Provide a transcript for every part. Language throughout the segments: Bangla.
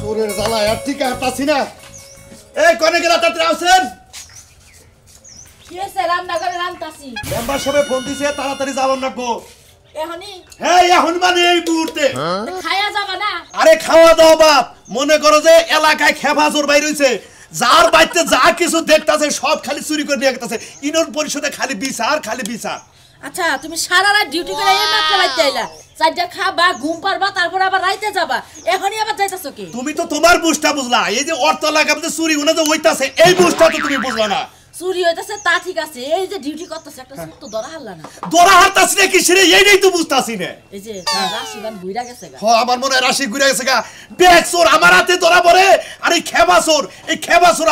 চোরের জ্বালা আর ঠিক হাঁটতাছি না। এই কোনে গেলা তাড়াতাড়ি আসেন। কি হইছে? রান্না করে রান্তাছি। মেম্বার সাহেব ফোন দিছে তাড়াতাড়ি যাবেন না গো। এখনি? হ্যাঁ এখন মানে এই মুহূর্তে। খায়া যাবা না? আরে খাওয়া দাও বাপ। মনে করো যে এলাকায় খেপাজোর বাইর হইছে, যার বাইতে যা কিছু দেখতাছে সব খালি চুরি করে নিয়ে গেতাছে। ইউনিয়ন পরিষদে খালি বিচার খালি বিচার। আচ্ছা তুমি সারা রাত ডিউটি করে এই মাত্র বাইতে আইলা, চারটা খাবা ঘুম পারবা তারপর আবার রাইতে যাবা, এখনই আবার যাইতাছো কি? তুমি তো তোমার বুঝটা বুঝলা, এই যে অর্থ লাগাতে চুরি গুলো যে হইতাছে এই বুঝটা তো তুমি বুঝলা না। চুরি হইতাছে তা ঠিক আছে, এই যে ডিউটি করতেছে একটা চুপ তো ধরা হারলা না। ধরা হারতাছি না কি সেরে এইটাই তো বুঝতাছি না। এই যে রাশিবান বুইড়া গেছে গা। হ্যাঁ আমার মনে হয় রাশি ঘুরে গেছে গা। ব্যাগ চোর আমার হাতে ধরা পড়ে, আর এই খেবা চোর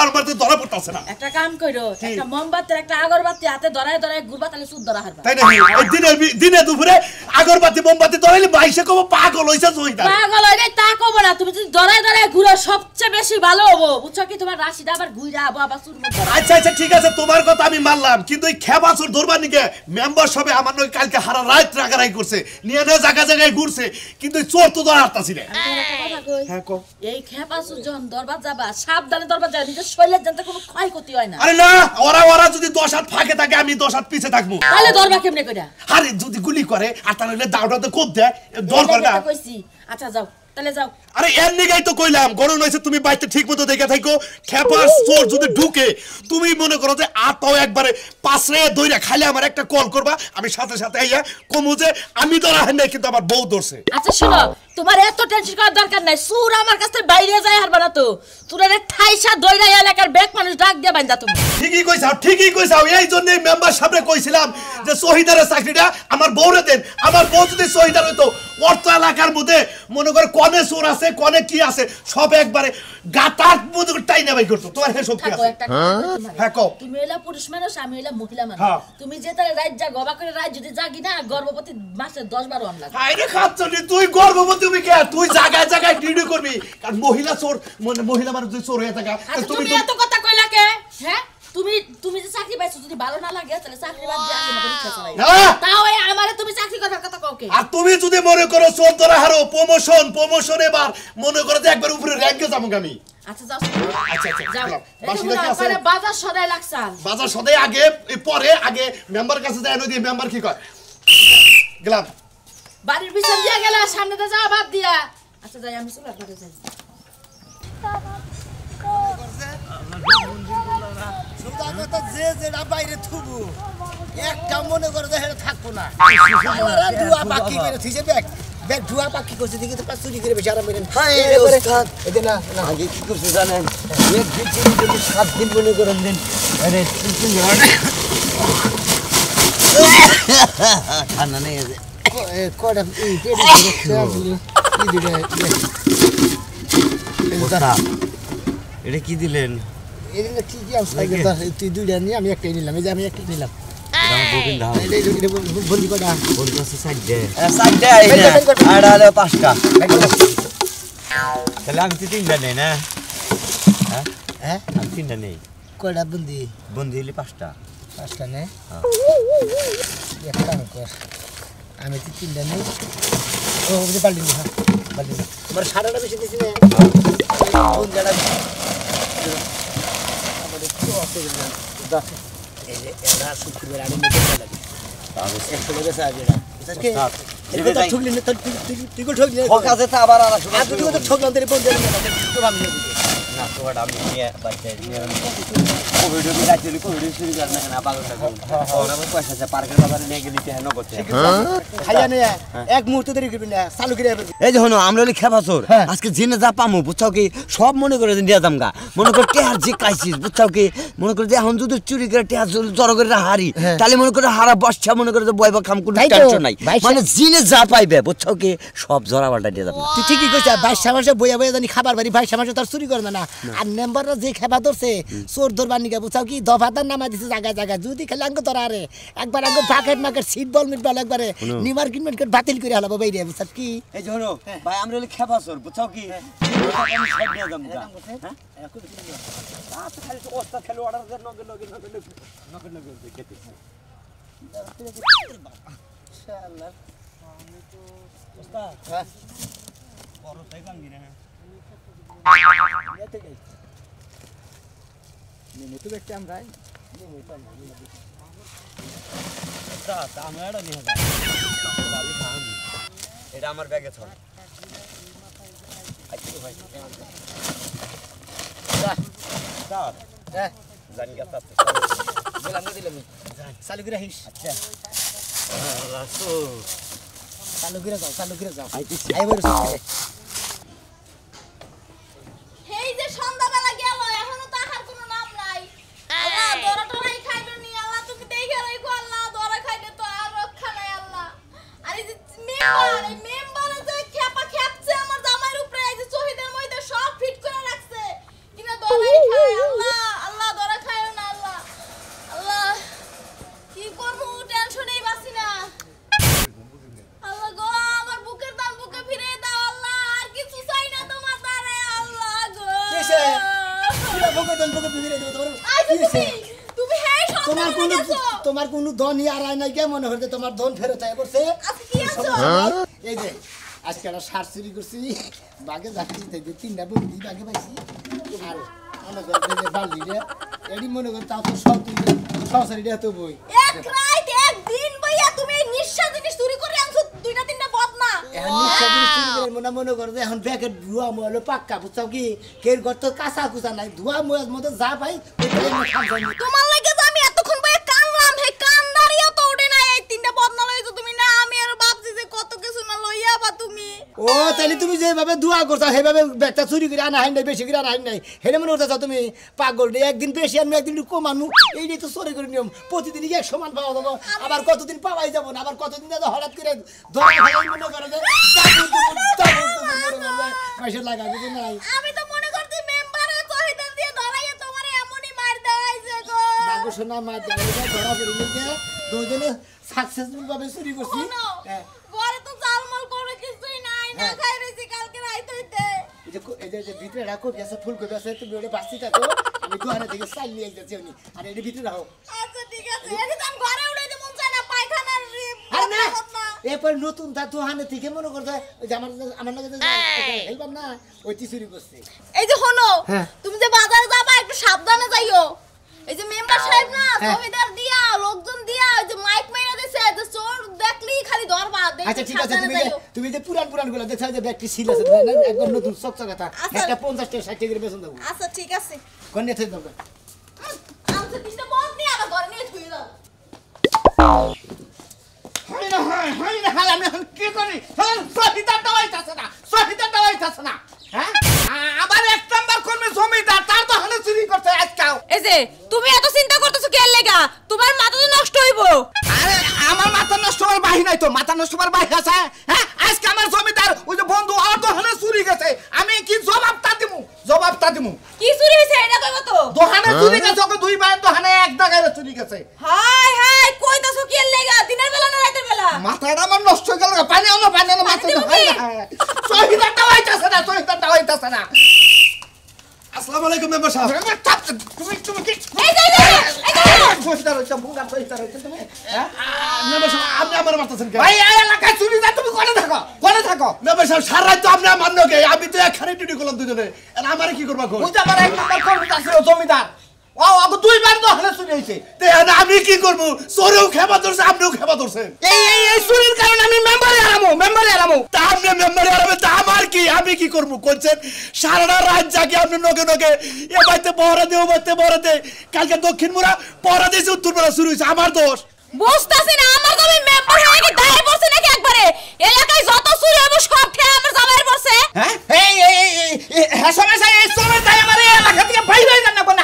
আর আমার হাতে ধরা পড়তাছে না। একটা কাম কইরো, একটা মোমবাতি একটা আগরবাতি হাতে ধরায় ধরায় ঘুরবা, তাহলে চুপ ধরা হারবা। তাই না? এই দিনে দুপুরে আগরবাতি মোমবাতি ধরাইলে বাইশে কব পাগল হইছে জয়দা। পাগল হইলে তা কব না, তুমি যদি ধরায় ধরায় ঘুরো সবচেয়ে বেশি ভালো হবো, বুঝছো কি? তোমার রাশিটা আবার ঘুইরা আবো আবার চুর মত। আচ্ছা আচ্ছা ঠিক আছে, তোমার কথা আমি মানলাম, কিন্তু এই খেবা চোর ধরবার নিকে মেম্বার সবে আমার নয় কালকে হারা রাত রাগারাই করছে, নিয়ে নিয়ে জায়গা জায়গায় ঘুরছে, কিন্তু চোর তো ধরা হারতাছি না। হ্যাঁ কো। এই খেপা চোর যখন দরবার যাবা সাবধানে দরবার যাবা, নিজের শরীরের জানতে কোনো ক্ষয়ক্ষতি হয় না। আরে না, ওরা যদি 10 হাত ফাঁকে থাকে আমি 10 হাত পিছে থাকবো। তাহলে দরবার কেমনে কইরা? আরে যদি গুলি করে আর তাহলে দাওটাতে কোপ দেয়, ডর করে না। কইছি আচ্ছা যাও তাহলে যাও। আরে এর নিগাই তো কইলাম গরম হইছে, তুমি বাইতে ঠিকমতো দেখে থাকো। খেপা চোর যদি ঢুকে তুমি মনে করো যে আটাও একবারে পাশে দইরা খালি আমার একটা কল করবা, আমি সাথে সাথে আইয়া কমু যে আমি ধরা হয় নাই কিন্তু আমার বউ ধরছে। আচ্ছা শোনো, তোমার এত টেনশন করার দরকার নাই, সুর আমার কাছে বাইরে যায় হারবা না তো। তুরারে ঠাইসা দইরা এলাকার ব্যাগ মানুষ ডাক দিয়ে বাইন্দা তুমি। ঠিকই কইছাও। এই জন্য মেম্বার সামনে কইছিলাম যে শহীদারের চাকরিটা আমার বউরে দেন। আমার বউ যদি শহীদার হইতো, অর্থ এলাকার মধ্যে মনে করে কনে চোর আছে কনে কি আছে সব একবারে গাতার মধ্যে টাইনা বাই করতো। তোমার হে সব কি আছে? হ্যাঁ কও। তুমি হইলা পুরুষ মানুষ, আমি হইলা মহিলা মানুষ। তুমি যে তারে রাত যা গবা করে রাত যদি জাগি না, গর্ভবতী মাসে 10-12 আন লাগে। আরে খাচ্ছনি তুই গর্ভবতী তুমি কে? তুই জায়গায় জায়গায় ডিউটি করবি, কারণ মহিলা চোর মানে মহিলা মানুষ যদি চোর হয়ে থাকে। তুমি এত কথা কইলা কে? হ্যাঁ তুমি যে চাকরি পাইছো যদি ভালো না লাগে তাহলে চাকরি বাদ দিয়ে আসলে পরীক্ষা চালাই। তাও এই আমারে তুমি চাকরি করার কথা কও কে? আর তুমি যদি মনে করো চোর ধরা হারো প্রমোশন এবার মনে করো যে একবার উপরে র‍্যাঙ্কে যাবো আমি। আচ্ছা যাও। আচ্ছা যাও। বাসি দেখে আছে বাজার সদাই লাগছাল। বাজার সদাই আগে পরে আগে মেম্বার কাছে যায় না, দিয়ে মেম্বার কি কয় গেলাম বাড়ির পিছন দিয়া গেলা, সামনে তো যাওয়া বাদ দিয়া। আচ্ছা যাই আমি চুলার কাছে যাই। যে যেটা বাইরে থুবু একটা মনে করে যে হেরে থাকবো না। ধুয়া পাখি করে থিসে ব্যাগ ধুয়া পাখি করছে দেখি তো চুরি করে বেশি আরাম করেন। এতে না আগে কি করছে জানেন, এক দিন 7 দিন মনে করেন দিন ঠান্ডা নেই কটা এটা কি দিলেন? তুই দুইটা নিয়ে আমি একটাই নিলাম। এই যে আমি একটাই নিলাম। তাহলে আমি তো 3টা নেই না? হ্যাঁ আমি 3টা নেই। কয়টা বন্দি? বন্দি হলে 5টা। 5টা নেই? এক কাম কর, আমি তো 3টা নেই। ও পাল্টি নি। হ্যাঁ পাল্টি না, আমার 7টা বেশি দিছি না। এই যে এরা শুক্রবার আগে মেটে লাগে তাহলে 100 টাকা চার্জ এরা বুঝছস কি? এটা ঠকলি না তুই কো ঠকলি না? কাছে তো আবার আলা শুনো। আর তুই তো ঠকলাম তোরে বন্ধ করে তো আমি না তো আমি নিয়ে বাইতে নিয়ে কোভিড এর রাতে কোভিড শুরু করনা না পাগলটা কোন আমরা পয়সা আছে পার্কের বাজারে নিয়ে গেলি তেহনো করতে খাইয়া নে এক মুহূর্ত দেরি করবি না, চালু করে এই যে হনো আমরা হলি খেপাছর আজকে জিনে যা পামু বুঝছাও কি সব মনে করে দিয়া দামগা মনে করে টেহার যে ক্রাইসিস বুঝছাও কি মনে করে যে এখন যদি চুরি করে টেহার জড়ো করে হারি তাহলে মনে করে হারা বসছা মনে করে যে বয়বা খাম কোনো টেনশন নাই, মানে জিনে যা পাইবে বুঝছাও কি সব জড়া পাল্টা দিয়া দাম। তুই ঠিকই কইছ, 22 মাসে বইয়া বইয়া জানি খাবার বাড়ি 22 মাসে তার চুরি করে না। আর মেম্বাররা যে খেবা ধরছে চোর ধরবার নিকা বুঝছাও কি দফাদার নামা দিছে জায়গায় জায়গায়, যদি খেলে আঙ্গ ধরা আরে একবার আঙ্গ বাকেট মাকেট সিট বল মিট বল একবারে নিমার কিনমেন্ট করে বাতিল করে হলাবো বাইরে বুঝছাস কি? এই যে হনো ভাই আমরা হলি খেপাছর বুঝছাও কি আমি সব দিয়া দাম হ্যাঁ তো খালি ওস্তাদ খালি অর্ডার দে নগে খেতে ইনশাআল্লাহ আমি তো ওস্তাদ বড় তাই ভাঙি না নিমুতু ব্যক্তি আমরা এটা আমার ব্যাগে ছড় জানি চালু করে আহিস আচ্ছা চালু করে যাও আইতেছি। আইবার এই যে সন্ধ্যাবেলা গেল এখনো তো আহার কোনো নাম নাই আল্লাহ দরা টরাই খাইলো নি আল্লাহ তুমি দেখে রাখো আল্লাহ দরা খাইলে তো আর রক্ষা নাই আল্লাহ আর এই যে মেম্বারে যে খেপা খেপছে আমার জামাইর উপরে এই যে শহীদের মধ্যে সব ফিট করে রাখছে কিনা দরাই খায় আল্লাহ আল্লাহ দরা খায়ও না আল্লাহ আল্লাহ কি করবো টেনশনেই বাসি না আল্লাহ গো আমার বুকের দাম বুকে ফিরে দাও আল্লাহ আর কিছু চাই না তোমার দ্বারে আল্লাহ গো কিসে? বুকে ফিরে দেব তুমি হেই তোমার কোনো ধনই আর আয় নাই কে মনে হচ্ছে তোমার ধন ফেরত আয় করছে আজকে কি আছো এই যে আজকে একটা সার চুরি করছি বাগে যাচ্ছি তিনটা বন্দি বাগে পাইছি আর মনে করতে যে বালি রে এডি মনে করতে তাও তো সব তুই সসারিটা তো বই এক রাত এক দিন ভাইয়া তুমি এই নিঃশ্বাস জিনিস চুরি করে আনছো দুইটা তিনটা বদনা এখন নিশ্চয় চুরি করে মনে করে যে এখন প্যাকেট ধোয়া মোয়ালো পাক্কা বুঝছাও কি কের ঘর তো কাঁচা কুচা নাই ধোয়া মোয়ার মতো যা পাই তোমার লাগে যে আমি এতক্ষণ ভাইয়া কানলাম হে কান্দারিও তো ওঠে না এই তিনটা বদনা লইছো তুমি না আমি আর ভাবছি যে কত কিছু না লইয়া বা তুমি ও তাহলে তুমি যেভাবে দোয়া করছো সেভাবে ব্যাগটা চুরি করে আনা হয় নাই বেশি করে আনা হয় নাই হেলে মনে করতেছ তুমি পাগল রে একদিন বেশি আনবো একদিন কম আনবো এইটাই তো চুরি করে নিয়ম প্রতিদিন এক সমান পাওয়া যাবো আবার কতদিন পাওয়াই যাবো না আবার কতদিন যাবো হঠাৎ করে ধরা ফেলাই মনে করে যে পয়সা লাগা কিছু নাই আমি তো মনে করছি মেম্বারে শহীদের দিয়ে ধরাইয়া তোমারে এমনই মার দেওয়াইছে গো নাগো সোনা মা ধরা পড়ে নিতে দুজনে সাকসেসফুল ভাবে চুরি করছি ঘরে তো চালমল করে কিছুই নাই না খাই রইছি কালকে রাইত হইতে এই যে ভিতরে রাখো গেছে ফুল কপি আছে তুমি ওটা বাঁচতে থাকো আমি দোকানে থেকে চাল নিয়ে যাচ্ছি উনি আর এর ভিতরে রাখো আচ্ছা ঠিক আছে এদিকে আমি ঘরে উড়াইতে মন চায় না পায়খানার আরে না এরপর নতুন তা দোকানে থেকে মনে করতে ওই যে আমার নাকি হেলবার না ওই চুরি করছে এই যে হনো হ্যাঁ। তুমি যে বাজারে যাবা একটু সাবধানে যাইও এই যে মেম্বার সাহেব না জমিদার দিয়া লোকজন দিয়া ওই যে মাইক মাইরা দিছে যে চোর দেখলেই খালি ধরবা আচ্ছা ঠিক আছে তুমি যে পুরান গুলো দেখছো যে ব্যাগটি সিল আছে একদম নতুন চকচকাতা একটা 50 টাকা 60 টাকা করে বেচন দেবো আচ্ছা ঠিক আছে কোন নিয়ে থেকে দেবো আচ্ছা তিনটা বন্ধ নিয়ে আবার ঘরে নিয়ে থুই দাও হয় না আমি এখন কি করি শহীদার দাওয়াইতাছে না হ্যাঁ আবার এক নাম্বার করবে জমিদার তার তো হানে চুরি করতে আজকাও এই যে তুমি এত চিন্তা করতেছো কি এর লাগা তোমার মাথা তো নষ্ট হইবো আরে আমার মাথা নষ্ট হওয়ার বাহি নাই তো মাথা নষ্ট হওয়ার বাহি আছে হ্যাঁ আজকে আমার জমিদার ওই যে বন্ধু আর তো হানে চুরি গেছে আমি কি জবাবটা দিমু কি চুরি হইছে এটা কইবো তো দোকানে চুরি গেছে ওকে দুই ভাই দোকানে এক জায়গায় চুরি গেছে হাই হাই কইতাছো কি এর লাগা দিনের বেলা না রাতের বেলা মাথাটা আমার নষ্ট হয়ে গেল পানি আনো মাথা শহীদার দাওয়াইতাছে না আসসালামু আলাইকুম মেম্বার সাহেব তুমি কি এই শহীদার হইছে বুঙ্গার শহীদার হইছে তুমি মেম্বার সাহেব আপনি আমার মারতেছেন কেন ভাই এই এলাকায় চুরি যা তুমি কোনে থাকো মেম্বার সাহেব সারা রাত তো আপনি আমার নগে আমি তো একখানে ডিউটি করলাম দুজনে আর আমারে কি করবা কই বুঝা আমার এক নাম্বার কর্মী আছে জমিদার ও আগো দুইবার তো হালে চুরি হইছে তে আমি কি করব চোরেও খেপা ধরছে আপনিও খেপা ধরছেন এই চুরির কারণে আমি মেম্বারে আরামু তা আপনি মেম্বারে আরামে তা আমার কি আমি কি করব কইছেন সারা রাত জাগি আপনি নগে এ বাইতে বহরা দে কালকে দক্ষিণ মুরা পহরা দিয়েছে উত্তর মুরা শুরু হইছে আমার দোষ বুঝতাছি না আমার তুমি মেম্বার হয়ে কি দায় পড়ছে নাকি একবারে এলাকায় যত চুরি হইব সব খেয়ে আমার জামাইয়ের পড়ছে হ্যাঁ এই সমস্যা এই সময় তাই আমার এলাকা থেকে বাইরে হয়ে যান না কোন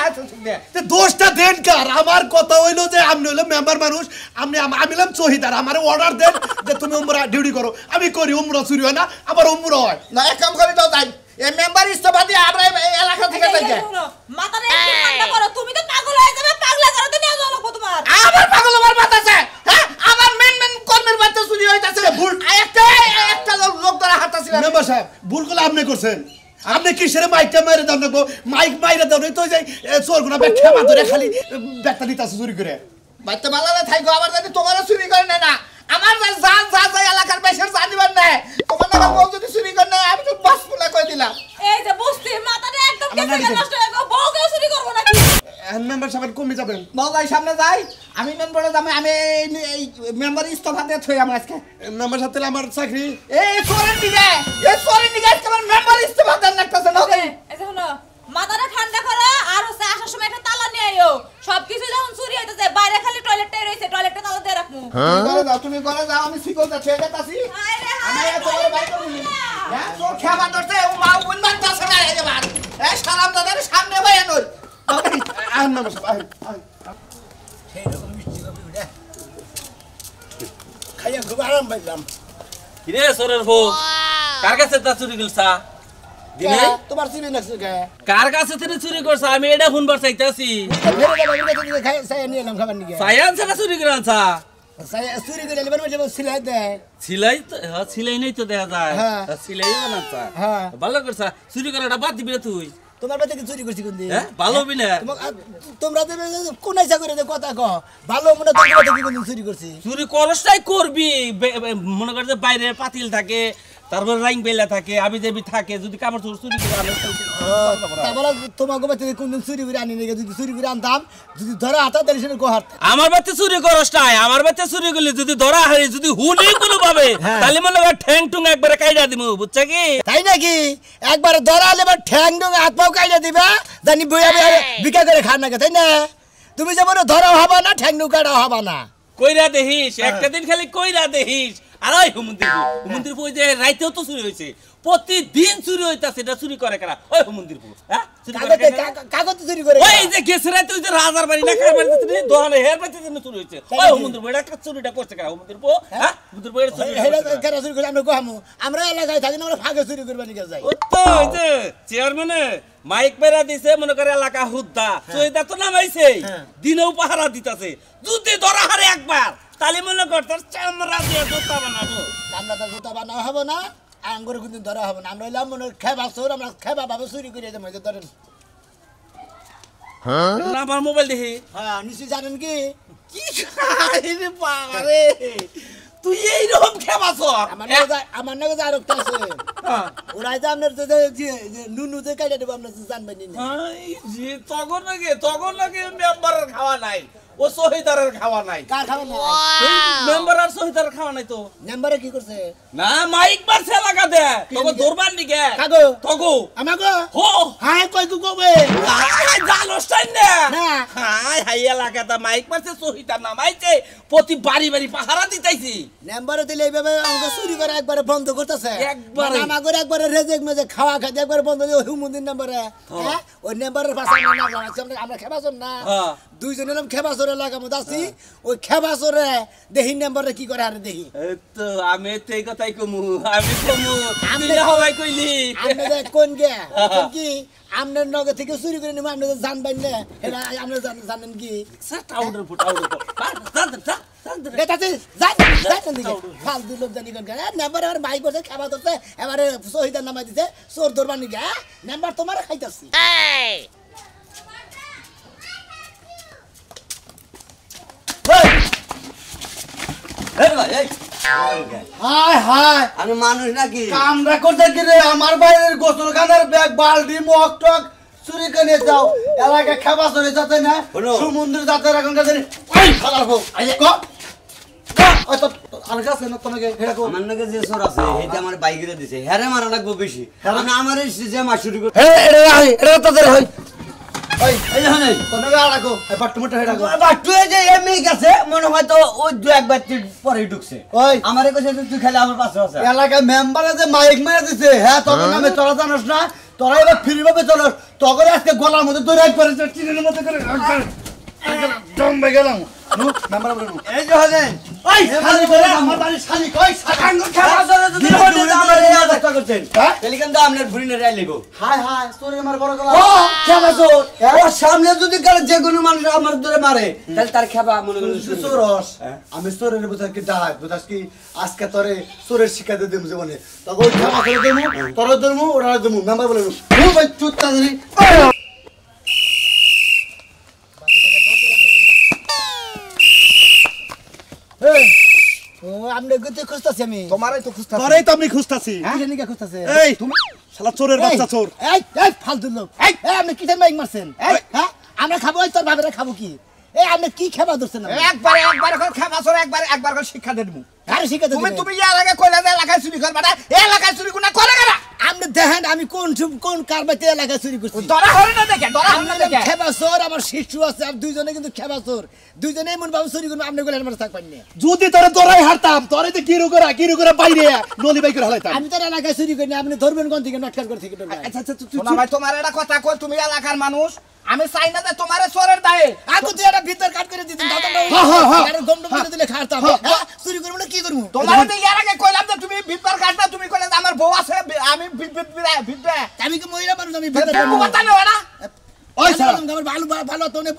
দোষটা দেন কার আমার কথা হইলো যে আপনি হইলো মেম্বার মানুষ আমি হলাম শহীদার আমার অর্ডার দেন যে তুমি উমরা ডিউটি করো আমি করি উমরা চুরি হয় না আবার উমরা হয় না এক কাম করে দাও তাই এই মেম্বার ইস্তফা দিয়ে আমরা এই এলাকা থেকে যাই মাথাটা একটু ঠান্ডা করো তুমি তো পাগল হয়ে যাবে পাগলা করে তো নিয়ে যাও তোমার আমার পাগল আমার বাতাসে হ্যাঁ আমার মেন কর্মের বাচ্চা চুরি হইতাছে ভুল একটা লোক ধরে হাঁটাছিল মেম্বার সাহেব ভুল করে আপনি করছেন আপনি কিসের মাইকটা মেরে দাও না মাইক মাইরা দাও তো যাই চোরগুনা ব্যাগ খেপা ধরে খালি ব্যাগটা নিতাছে চুরি করে বাইতে মালালে থাইগো আবার জানি তোমারও চুরি করে না আমার যা এলাকার বেশের জানিবার নাই তোমার না বউ যদি চুরি করে না আমি তো বাস পুলা কই দিলাম এই যে বুঝতে মাথাটা একদম কেটে নষ্ট হয়ে গেল বউ কেউ চুরি করবো নাকি মেম্বার সাহেব কমে যাবেন যাই সামনে যাই আমি মেম্বারে যাবে আমি এই মেম্বার ইস্তফা দিয়ে থই আমার আজকে মেম্বার সাহেব তাহলে আমার চাকরি এই চোরের দিকে আজকে আমার মেম্বার ইস্তফা দেন লাগতেছে না এই যে হলো মাথাটা ঠান্ডা করো আর হচ্ছে আসার সময় একটা তালা নিয়ে আইও সবকিছু যখন চুরি হইতেছে বাইরে খালি টয়লেটটাই রইছে টয়লেটটা তালা দিয়ে রাখমু তুমি করে যাও আমি শিকল যাচ্ছি এটা তাসি আমি তোমার ভাই করবি হ্যাঁ তোর খেবা ধরতে ও মা উন্মান তাছে না এই বাদ এই সালাম দাদার সামনে ভাই নই মেম্বার সাহেব সেই রকম মিষ্টি কবি উড়ে খাইয়া খুব আরাম পাইলাম কিরে সরের হো কার কাছে তা চুরি করছা দিনে তোমার চিনি না কে কার কাছে থেকে চুরি করছা আমি এটা শুনবার চাইতাছি খাই সাই নিয়ে এলাম খাবার নিয়ে সায়ান ছাড়া চুরি করে আনছা সাই চুরি করে এলিবার মধ্যে সিলাই দেয় সিলাই তো হ্যাঁ সিলাই নাই তো দেখা যায় হ্যাঁ। সিলাই বানাচ্ছা হ্যাঁ। ভালো করছা চুরি করাটা বাদ দিবি না তুই তোমার বাড়িতে কি চুরি করছি কোন দিন হ্যাঁ ভালো হবি না তোমরা কোন ইচ্ছা করে কথা কও ভালো মনে তোমার বাড়িতে কি কোন চুরি করছি চুরি করসটাই করবি মনে কর যে বাইরে পাতিল থাকে তারপর রাইং বেলা থাকে আবি দেবী থাকে যদি কাপড় চুরি করে আনে তারপরে তোমাকে বাড়িতে কোন দিন চুরি করে আনি নাকি যদি চুরি করে আনতাম যদি ধরা হাতা তাহলে সেটা গোহার আমার বাচ্চা চুরি করসটাই আমার বাচ্চা চুরি করলে যদি ধরা হারি যদি হুলি কোনো ভাবে তাহলে মনে কর ঠ্যাং টুং একবারে কাইডা দিমু বুঝছা কি তাই নাকি একবার ধরা হলে এবার ঠ্যাং ডুং হাত পাও কাইলে দিবা জানি বইয়া বিকা করে খান নাকি তাই না তুমি যেমন ধরা হবা না ঠ্যাং ডুং কাটা হবা না কইরা দেখিস একটা দিন খালি কইরা দেখিস আর ওই হুমন্দির পু যে রাইতেও তো চুরি হয়েছে প্রতিদিন চুরি হইতাছে এটা চুরি করে কারা ওই হুমন্দির পু হ্যাঁ চুরি করে কাগজ চুরি করে ওই যে গেছে রাতে ওই যে রাজার বাড়ি না কার বাড়িতে তুমি দোকানে হের বাড়িতে তুমি চুরি হয়েছে ওই হুমন্দির পু এটা চুরিটা করছে কারা হুমন্দির পু হ্যাঁ হুমন্দির পু এটা চুরি হেরা কেন চুরি করে আমরা কহামু আমরা এলাকায় থাকি না আমরা ফাঁকে চুরি করবা নিকে যাই ও তো ওই যে চেয়ারম্যানে মাইক বেরা দিছে মনে করে এলাকা হুদ্দা চইদা তো নামাইছে দিনেও পাহারা দিতাছে যদি ধরা হারে একবার তালি মনে কর তোর চামড়া দিয়ে জুতা বানাবো আমরা তো জুতা বানা হবো না আঙ্গুর কিন্তু ধরা হবে না আমরা হইলাম মনে খেবা চোর আমরা খেবা ভাবে চুরি করে যাবো ধরেন না আমার মোবাইল দেখি হ্যাঁ নিশ্চয় জানেন কি কি খাই রে বাবা রে তুই এই রকম খেবাছ আমার নাকি যে আরেকটা আছে ওরাই যে আপনার নুনু যে কাইটা দেবো আপনার জানবেন তখন নাকি মেম্বারের খাওয়া নাই ও শহীদারের খাওয়া নাই কার খাবেন না মেম্বার আর শহীদারের খাওয়া নাই তো মেম্বারে কি করছে না মাইক মারছে লাগা দে তোকে দরবার নিকে কাগো তগো আমাগো হো হাই কই কু কবে জানোস্তাই না না হাই হাই এলাকাটা মাইক মারছে শহীদার নামাইছে প্রতি বাড়ি বাড়ি পাহারা দিতাইছি মেম্বারে দিলে এইভাবে আমাকে চুরি করে একবারে বন্ধ করতেছে একবারে। আমাকে একবারে রেজেক মেজে খাওয়া খাইতে একবারে বন্ধ দিয়ে হুমুদিন নাম্বারে হ্যাঁ ওই নাম্বারের পাশে আমরা খেবাছর না হ্যাঁ। দুইজনের নাম খেবাছরে লাগামো দাসি ওই খেবাছরে দেখি নাম্বারে কি করে আর দেখি এই তো আমি তো এই কথাই কমু আমি কমু তুই না হওয়াই কইলি আপনি দেখ কোন গে কি আপনার নগে থেকে চুরি করে নিব আপনি জানবেন না এটা আপনি জানেন কি টাউডার ফুট বেটাতে যাই দিকে ফাল দিল জানি কোন গে নাম্বার আর মাইক বসে খাবা দতে এবারে শহীদার নামা দিতে চোর দরবানি গে নাম্বার তোমার খাইতাছি হায় হায় আমি মানুষ নাকি কামরা করতে গেলে আমার বাইরের গোসলখানার ব্যাগ বালতি মগ টক চুরি করে যাও এলাকা খাবার চলে যাতে না হলো। সমুদ্র যাতে এখন কাছে ওই খালার বউ ক ওই তো আর কাছে না তোমাকে হেডা কো আমার নাকি যে চোর আছে এটা আমার বাইকেরে দিছে হ্যারে মারা লাগবো বেশি আমি আমার যে মাসুরি করে হে এটা তাদের হই ওই এই হনে তোমাকে আর রাখো বাট্টু মোটা হেডা কো বাট্টু এই যে এমনি গেছে মনে হয় তো ওই দু একবার পরে ঢুকছে ওই আমারে কইছে তুই খালি আমার পাশে আছে এলাকা মেম্বারে যে মাইক মেরে দিছে হ্যাঁ তখন আমি তোরা জানোস না তোরা এবার ফ্রি ভাবে চলোস তখন আজকে গলার মধ্যে দৌড়াই পড়েছে চিনের মধ্যে করে জমবে গেলাম মেম্বার বলে এই যে হনে ওই শালি করে আমার বাড়ি শালি কই সাকাঙ্গ খেলা ধরে যদি আমার এই অবস্থা করছেন হ্যাঁ? তাহলে কিন্তু আপনার ভুরিনে রাই লিবো হাই হাই তোরে আমার বড় গলা ও খেবা চোর ওর সামনে যদি কারো যে কোনো মানুষ আমার ধরে মারে তাহলে তার খেবা মনে করেন চোরস আমি চোরের বুঝাস কি ডাক বুঝাস কি আজকে তোরে চোরের শিক্ষা দিয়ে দেবো জীবনে তখন ওই খাওয়া করে দেবো তোরা দেবো ওরা দেবো মেম্বার বলে ভাই চুত তাড়াতাড়ি ও আমনে গতে খুঁজতাছি আমি তোমারই তো খুঁজতাছি তোরেই তো আমি খুঁজতাছি কিসের নিকে খুঁজতাছে এই শালা চোরের বাচ্চা চোর এই ফালতু লোক এই আপনি কিসের মাইক মারছেন হ্যাঁ আমরা খাবো তোর বাবারে খাবো কি এই আপনি কি খাবা ধরছেন একবার করে খাবাছর একবার করে শিক্ষা দেবো কারে শিখে তুমি ইয়ার আগে কইলা যে এলাকায় চুরি করবা না এলাকায় চুরি কোনা করে কেন আপনি দেখেন আমি কোন কারবাইতে এলাকা চুরি করছি ধরা হরে না দেখে ধরা হরে না দেখে খেবাসর আমার শিশু আছে আর দুইজনে কিন্তু খেবাসর দুইজনে এমন ভাবে চুরি করব আপনি গেলে আমার থাকবেন না যদি তোরে দরাই হারতাম তোরে তো গিরু করে বাইরে নলি বাই করে হালাইতাম আমি তো এলাকায় চুরি করি না আপনি ধরবেন কোন থেকে নটকার করে থেকে আচ্ছা আচ্ছা শোনা ভাই তোমার একটা কথা কই তুমি এলাকার মানুষ আমি চাই না যে তোমারে চোরের দায়ে আগে তুই এটা ভিতর কাট করে দিতেন দাদা আরে গন্ড করে দিলে খাড়তাম চুরি করব না কি করব তোমার তো ইয়ার আগে কইলাম যে তুমি ভিতর কাটনা তুমি কইলে যে আমার বউ আছে আমি ভিতরে আমি কি মহিলা মানুষ আমি ভিতর বেবু কথা নয় না ওই শালা আমার ভালো তো নে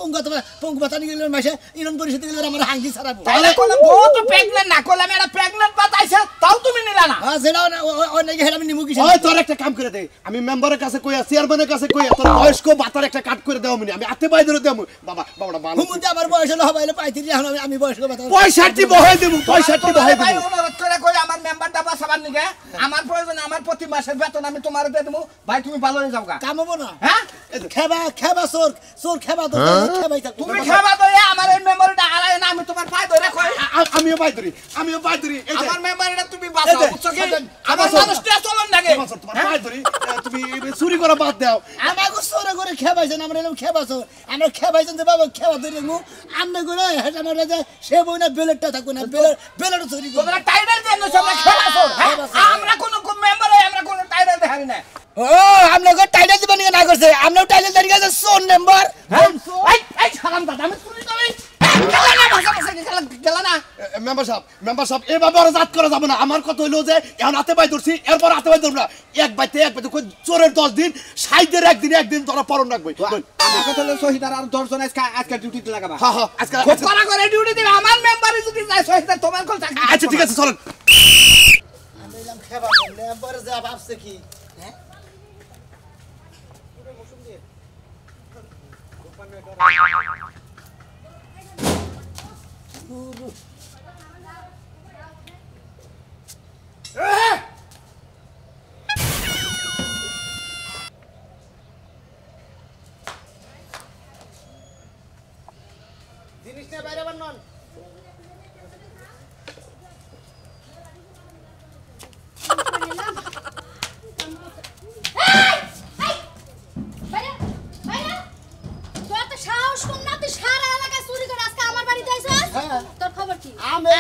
পঙ্গু বাতানি গেলে মাসে ইরন পরিষদ গেলে আমার হাঙ্গি ছাড়াবো তাহলে কইলাম বউ তো প্রেগন্যান্ট না কইলাম এটা প্রেগন্যান্ট বাতাইছে তাও তুমি নিলা না যেটা অনেক হেলা আমি নিমু কি ওই তোর একটা কাম করে দে আমি মেম্বারের কাছে কইয়া চেয়ারম্যানের কাছে কইয়া তোর বয়স্ক বাতার একটা কাট করে দাও আমি আতে বাই ধরে দেব বাবাটা ভালো হুমুতে আমার বয়স হলো হবাইলে পাইতিরি এখন আমি বয়স্ক বাতা 65 বহাই দেব 65 বহাই ভাই দেব অনুরোধ করে কই আমার মেম্বারটা বাঁচাবার নিগে আমার প্রয়োজন আমার প্রতি মাসের বেতন আমি তোমারে দিয়ে দেব ভাই তুমি ভালো হয়ে যাও গা কামবো না হ্যাঁ খেবা চোর খেবা তো খেবাই থাক তুমি খাবা তো আমার এই মেম্বারটা আলায় না আমি তোমার পায় ধরে কই আমিও বাই ধরি এই যে আমার মেম্বারটা তুমি বাঁচাও বুঝছো কি আমার মানুষটা চলন লাগে তোমার বাই ধরি তুমি চুরি করা বাদ দাও আমাগো চোরে করে খেবাইছেন আমরা এরকম খেবাছো আমরা খেবাইছেন যে বাবা খেবা ধরে মু আমনে করে হেটা আমার যে সে বইনা বেলেটটা থাকো না বেলেট চুরি করে তোমরা টাইটেল দেন না সব খেলাছো আমরা কোন মেম্বার আমরা কোন টাইটেল দেখাই না ও আমনে গো টাইটেল দিবেন না করছে আমনে টাইটেল দেন গেছে সোন নাম্বার এই সালাম দাদা আমি চুরি করি গেল না মেম্বার সাহেব এভাবে আর জাত করা যাবে না আমার কথা হইলো যে এখন হাতে বাই ধরছি এরপর হাতে বাই ধরব না এক বাইতে চোরের 10 দিন সাইদের একদিন তোরা পরন রাখবে আমার কথা হলো শহীদার আর 10 জন আজকে ডিউটিতে লাগাবা হ্যাঁ হ্যাঁ আজকে খুব কড়া করে ডিউটি দিবে আমার মেম্বারে যদি যায় শহীদার তোমার কোন চাকরি আচ্ছা ঠিক আছে চলেন আমি এলাম খেবা নাম্বার যা ভাবছে কি হ্যাঁ জিনিসটা বাইরে বানন তোর খবর কি আমরা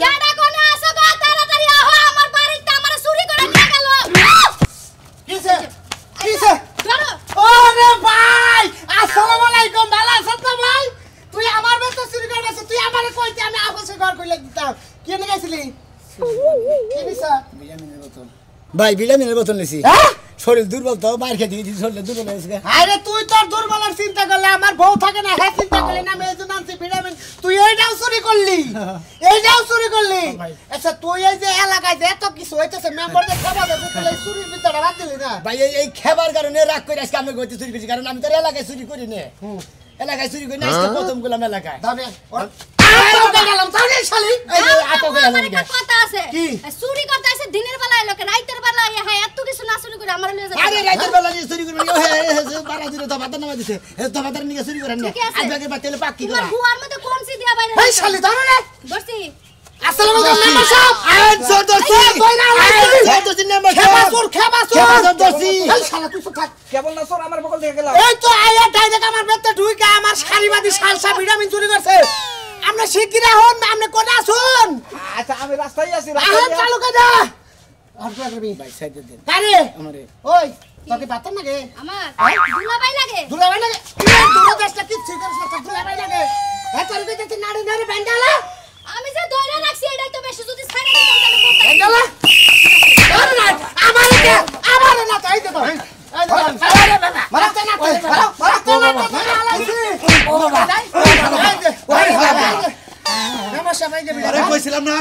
কেডা কোনে আসো গো তাড়াতাড়ি আহো আমার বাড়িতে আমারে চুরি করে নিয়ে গেল কিসে ধরো ওরে ভাই আসসালামু আলাইকুম ভালো আছেন তো ভাই তুই আমার বেতে চুরি করে গেছিস তুই আমারে কইতে আমি আপসে ঘর কইলে দিতাম কি নিয়ে গেছিলি কি নিছা বিয়ামিনের বোতল ভাই বিয়ামিনের বোতল নিছি হ্যাঁ শরীর দুর্বল তো বাইরে খেয়ে দিয়েছি শরীর দুর্বল হয়েছে আরে তুই তোর দুর্বলের চিন্তা করলে আমার বউ থাকে না হ্যাঁ চিন্তা করলি না মেয়ে জন্য আনছি ভিটামিন তুই এইটাও চুরি করলি আচ্ছা তুই এই যে এলাকায় যে এত কিছু হইতেছে মেম্বার যে খাবার দেবে তুই চুরির ভিতরে রাখ দিলি না ভাই এই খাবার কারণে রাগ করে আজকে আমি কইতে চুরি করছি কারণ আমি তোর এলাকায় চুরি করি না এলাকায় চুরি করি না আজকে প্রথম গেলাম এলাকায় দাও আমার একটা কথা আছে চুরি করতে আসে দিনের বেলায় লোকে রাতের বেলায় হ্যাঁ এত কিছু না চুরি করে আমার লয়ে আরে রাতের বেলা যে চুরি করবে বারা দিলে তো বাতার নামা দিছে তো বাতার নিয়ে চুরি করেন না আজ আগে বাতেলে পাকি তোমার করা বুয়ার মধ্যে কোন সি দিয়া বাইরে এই শালি ধরো রে বসছি আসসালামু আলাইকুম মেম্বার সাহেব আচ্ছা দর্শি দর্শি মেম্বার খেবাসুর দর্শি এই শালা তুই তো থাক কেবল না সর আমার বকল দিয়ে গেল এই তো আয়া ডাইরেক্ট আমার বেতে ঢুইকা আমার শাড়িবাদী সালসা ভিটামিন চুরি করছে আমরা শিগগিরই হন আপনি কোনে আসুন আচ্ছা আমি রাস্তায় আছি আহেন চালু করে দা আর কি করবি ভাই সাইড দে কারে আমারে ওই তোকে বাতার লাগে আমার দুলাভাই লাগে দুলাভাই লাগে দুলাভাইটা কি ঠিক আছে না দুলাভাই লাগে এ তোর কইতে নাড়ি নাড়ি বেন্ডালা আমি যে ধরে রাখছি এটাই তো বেশি যদি ছাড়া দিতাম তাহলে বলতাম বেন্ডালা আরে না আমারে না তাই দে তো আরে বাবা মারতে না মারতে না আলাইছি ও বাবা নমস্কার ভাই দেবি আরে কইছিলাম না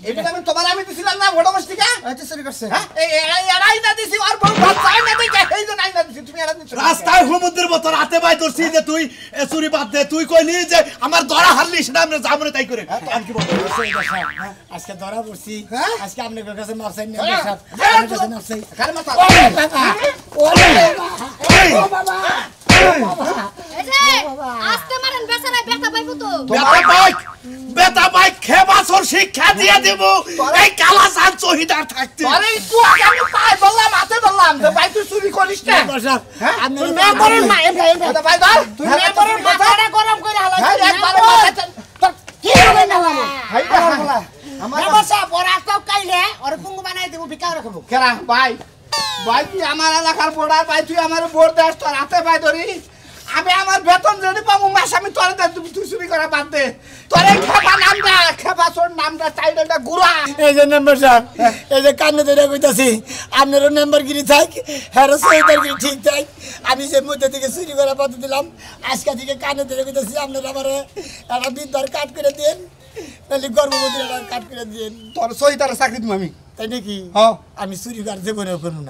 এই ভিটামিন তোমার আমি দিছিলাম না বড় মস্তি কা আচ্ছা চুরি করছে হ্যাঁ এই এড়াই না দিছি আর বড় ভাত চাই না দেই এই যে নাই না দিছি তুমি এড়া দিছো রাস্তায় হুমুদের মতো রাতে বাই ধরছি যে তুই চুরি বাদ দে, তুই কইলি যে আমার ধরা হারলিস না, আমরা যাবো তাই করে। আর কি বলবো? আজকে ধরা পড়ছি, আজকে আপনার কাছে মাপ চাই না, আস্তে মারেন বেচারা ব্যথা পাইবো তো। বেটা ভাই খেবাছর শিক্ষা দিয়ে দেব এই কালাসান শহীদার থাকতে। আরে একটু আগে আমি পায়ে বললাম, হাতে বললাম যে ভাই তুই চুরি করিস না। আপনি মেম্বারের মা আরে ভাই ধর, তুই মেম্বারের মাথাটা গরম করে হালাইছিস। একবার মাথা তোর কি হবে না লাগে? ভাই আমার মেম্বারসা পর আজকাল কাইলে ওরে পুঙ্গু বানাই দেব, বিকা রাখবো। কেরা ভাই, ভাই তুই আমার এলাকার বোর্ডার, ভাই তুই আমার ভোট দেস, তোর হাতে ভাই ধরি আমি আমার বেতন যদি পাবো মাস আমি তোর তুই চুরি করা বাদ দে। তোর এই খেপা নামটা, খেপা তোর নামটা টাইটেলটা গুড়া। এই যে মেম্বার সাহেব, এই যে কান্নে ধরে কইতাছি আপনারও মেম্বারগিরি থাক, হ্যারো সহিদারগিরি ঠিক থাক। আমি যে মধ্যে থেকে চুরি করা বাদ দিলাম, আজকে থেকে কান্নে ধরে কইতাছি আপনারা আমার একটা বিদ্যার কাট করে দিন, নাহলে গর্ভবতীর একটা কাট করে দিন। তোর সহিতার চাকরি দিম আমি, তাই নাকি? হ্যাঁ আমি চুরি করার জীবনেও করবো না।